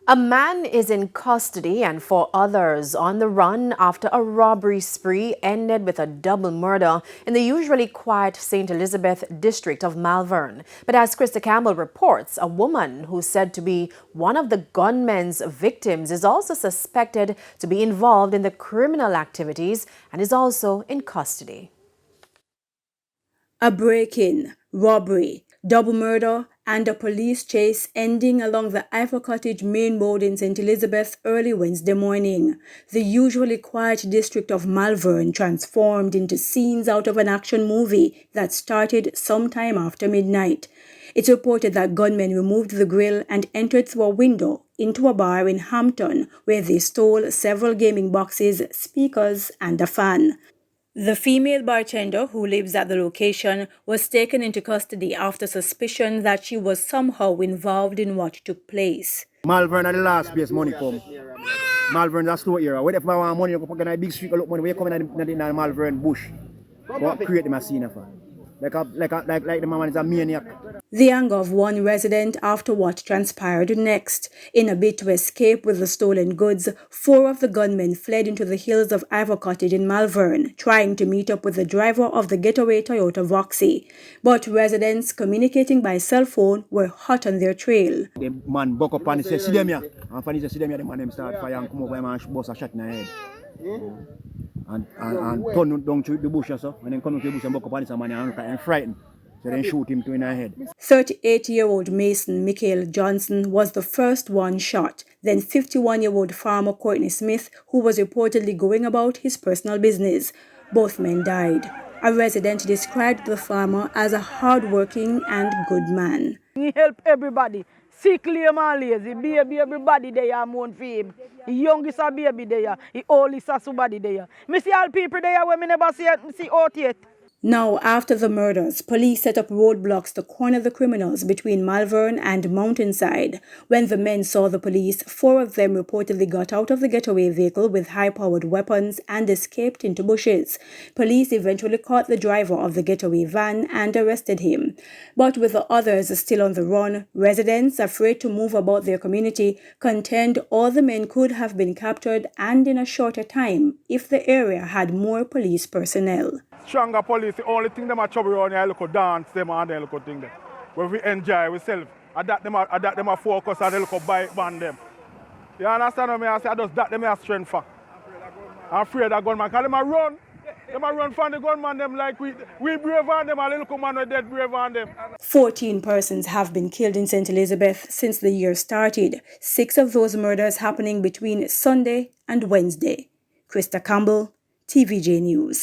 A man is in custody and four others on the run after a robbery spree ended with a double murder in the usually quiet St. Elizabeth district of Malvern. But as Krista Campbell reports, a woman who's said to be one of the gunmen's victims is also suspected to be involved in the criminal activities and is also in custody. A break-in, robbery, double murder, and a police chase ending along the Ivor Cottage main road in St. Elizabeth early Wednesday morning. The usually quiet district of Malvern transformed into scenes out of an action movie that started sometime after midnight. It's reported that gunmen removed the grill and entered through a window into a bar in Hampton, where they stole several gaming boxes, speakers, and a fan. The female bartender who lives at the location was taken into custody after suspicion that she was somehow involved in what took place. Malvern are the last place money come. Malvern is a slow era. Whenever I want money, you go to a big street, look money. When you come in the Malvern bush, what create them a scene for? Like the man is a maniac. The anger of one resident after what transpired next. In a bid to escape with the stolen goods, four of the gunmen fled into the hills of Ivor Cottage in Malvern, trying to meet up with the driver of the getaway Toyota Voxy. But residents communicating by cell phone were hot on their trail. The man buck up and he said, see them here. And when he said, see them here, the man them start fire and come over and bust a shot in the head. And turn down to the bush so. And then come to the bush and buck up and man and frightened. So then shoot him in the head. 38-year-old Mason Michael Johnson was the first one shot. Then 51-year-old farmer Courtney Smith, who was reportedly going about his personal business. Both men died. A resident described the farmer as a hard-working and good man. He help everybody. Sick, lame and lazy. Baby, everybody there mourn for him. The youngest a baby there. The oldest a somebody there. Me see all people there when me never see out yet. Now, after the murders, police set up roadblocks to corner the criminals between Malvern and Mountainside. When the men saw the police, four of them reportedly got out of the getaway vehicle with high-powered weapons and escaped into bushes. Police eventually caught the driver of the getaway van and arrested him. But with the others still on the run, residents, afraid to move about their community, contend all the men could have been captured and in a shorter time if the area had more police personnel. Stronger police, the only thing them are trouble around here, look dance them and then look thing them. Where we enjoy ourselves, adapt them a focus and they look bike band them. You understand what me I say? I just that them a strength for. I'm afraid of gunman, because them a run from the gunman them like we brave on them, and the little man we dead brave on them. 14 persons have been killed in St. Elizabeth since the year started. 6 of those murders happening between Sunday and Wednesday. Krista Campbell, TVJ News.